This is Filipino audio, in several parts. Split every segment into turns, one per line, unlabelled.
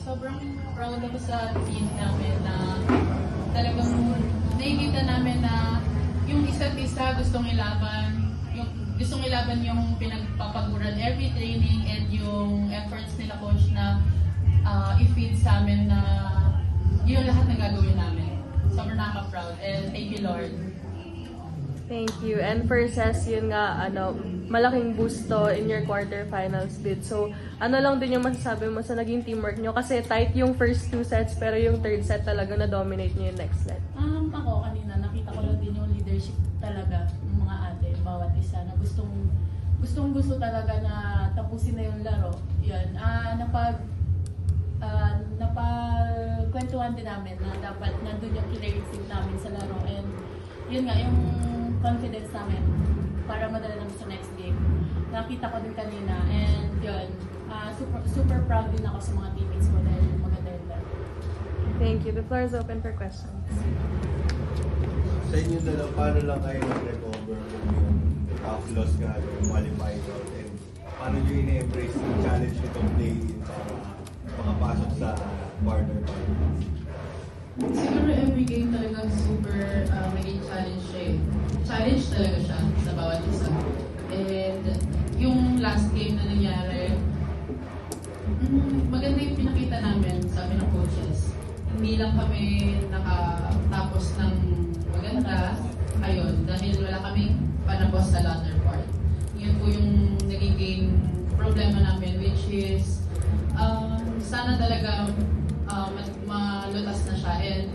sobrang proud ako sa team namin na talagang nakikita namin na yung isa't isa gustong ilaban yung pinagpapaguran every training and yung efforts nila coach na i-feed sa amin na yun lahat na gagawin namin. Sobrang nakaka-proud and thank you Lord.
Thank you. And for Ces, yun nga, malaking boost to in your quarterfinals bid. So, ano lang din yung masasabi mo sa naging teamwork nyo? Kasi tight yung first 2 sets, pero yung third set talaga na-dominate nyo yung next set.
Ako kanina, nakita ko lang din yung leadership talaga ng mga ate, bawat isa, na gusto talaga na tapusin na yung laro. Yan. Napagkwentuhan din namin na dapat nandun yung killer instinct namin sa laro. And yun nga, yung confidence namin para madala namin sa next game. Nakita ko din kanina and yun, super proud din ako sa mga teammates ko dahil maganda yung laro.
Thank you. The floor is open for questions.
Sa inyo dalawa, paano lang kayo nag-recover kung yung tough loss nga yung qualifying round and paano nyo ina-embrace yung challenge nitong play-in para makapasok sa quarterfinals?
Siguro every game talagang super maging challenge siya eh. Challenge talaga siya sa bawat isa. And yung last game na nangyari, maganda yung pinakita namin sa amin ng coaches. Hindi lang kami nakatapos ng maganda, ayun, dahil wala kaming panapos sa latter part. Yun po yung nagiging problema namin, which is sana talaga malutas na siya. And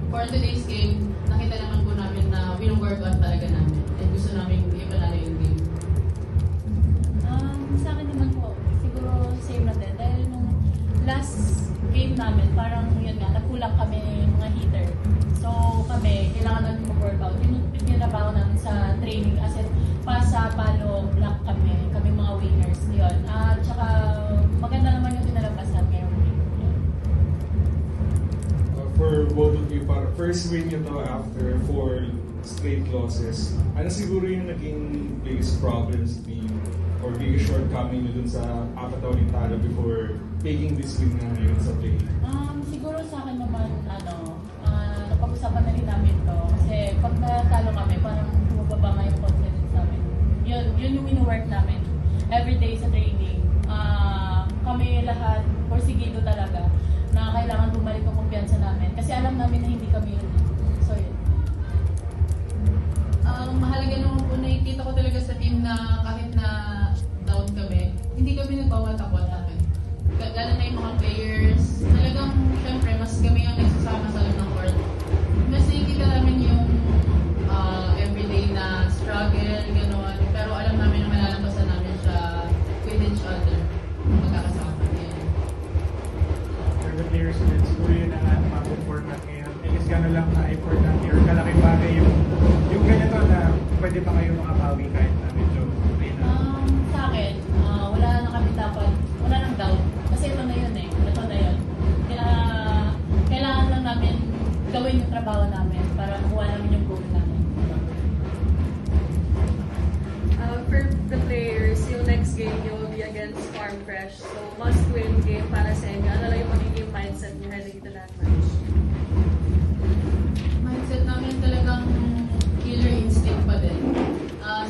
for today's game, nakita naman po namin na wino-work on talaga namin. And gusto namin ipanalo yung game.
Sa akin naman po, siguro same na din. Dahil nung last game namin, parang yun nga, nagkulang kami mga hitter. So kami, kailangan namin mag-workout. Yun yung pinabaho namin sa training. As in, pasa, palo, block kami mga winners. Yun. At saka, maganda naman yung pinalabasan ngayong week.
For both of you, para first win nyo to after 4 straight losses, ano siguro yung naging biggest problems or biggest shortcoming nyo dun sa apat na ulit talo before taking this win na ngayon sa play?
Siguro sa akin naman, napag-usapan na rin namin to. Kasi pag natalo kami, parang bumababa nga yung confidence namin. Yun yung wino-work namin. Everyday sa training. Kami lahat, porsigido talaga, na kailangan bumalik ang kumpiyansa namin. Kasi alam namin na hindi kami yun. So yun.
Mahalaga naman po, nakikita ko talaga sa team na kahit na down kami, hindi kami nagbawatak-watak. Lalo na yung mga players, talagang syempre mas kami yung nagsasama sa loob ng court. Mas nakikita namin yung everyday na struggle, gano'n. Pero alam namin na malalampasan namin siya with each other. Magkakasama. Yeah.
For the players din, siguro yun ang mag-format ngayon. I guess gano'n lang na-important or kalaking bagay yung ganito na pwede pa kayo makabawi kahit na medyo play na.
Sa akin, wala na kami dapat, wala nang doubt. Kasi ito na yun eh. Ito na yun. Kaya, kailangan lang namin gawin yung trabaho namin para makuha namin yung goal namin.
For the players, yung next game nyo will be against Farm Fresh. So, must-win game para sa inyo. Ano lang yung magiging mindset nyo heading into that match?
Mindset namin talagang killer instinct pa din.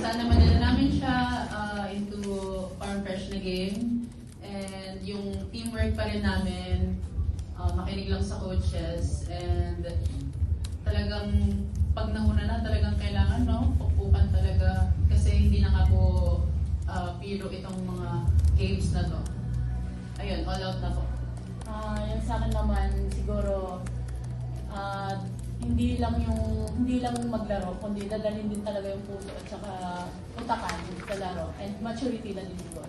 Sana madala namin siya into Farm Fresh na game. And yung teamwork pa rin namin, makinig lang sa coaches. And talagang pag nauna na talagang kailangan, pukpukan talaga. Kasi hindi na nga po piro itong mga games na to. Ayun, all out na po.
Yung sa akin naman, siguro, hindi lang maglaro, kundi dadalhin din talaga yung puso at saka utakan sa laro. And maturity na din siguro.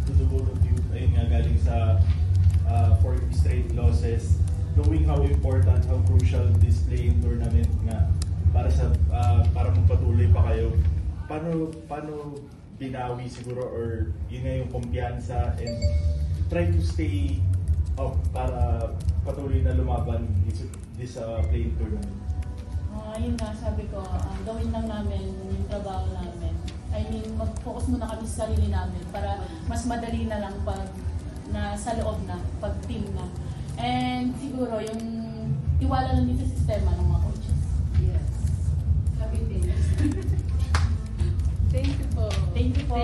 To the both of you, ayun nga, galing sa 4 straight losses, knowing how important, how crucial this playing tournament nga para magpatuloy pa kayo, paano binawi siguro or yun nga yung kumpiyansa and try to stay up para patuloy na lumaban this playing tournament?
Yun nga, sabi ko, gawin lang namin yung trabaho namin. I mean, mag-focus muna kami sa sarili namin para mas madali na lang pag na sa loob na, pag team na. And siguro yung tiwala lang din sa sistema ng mga coaches.
Yes. Happy things.
Thank you po.
Thank you po.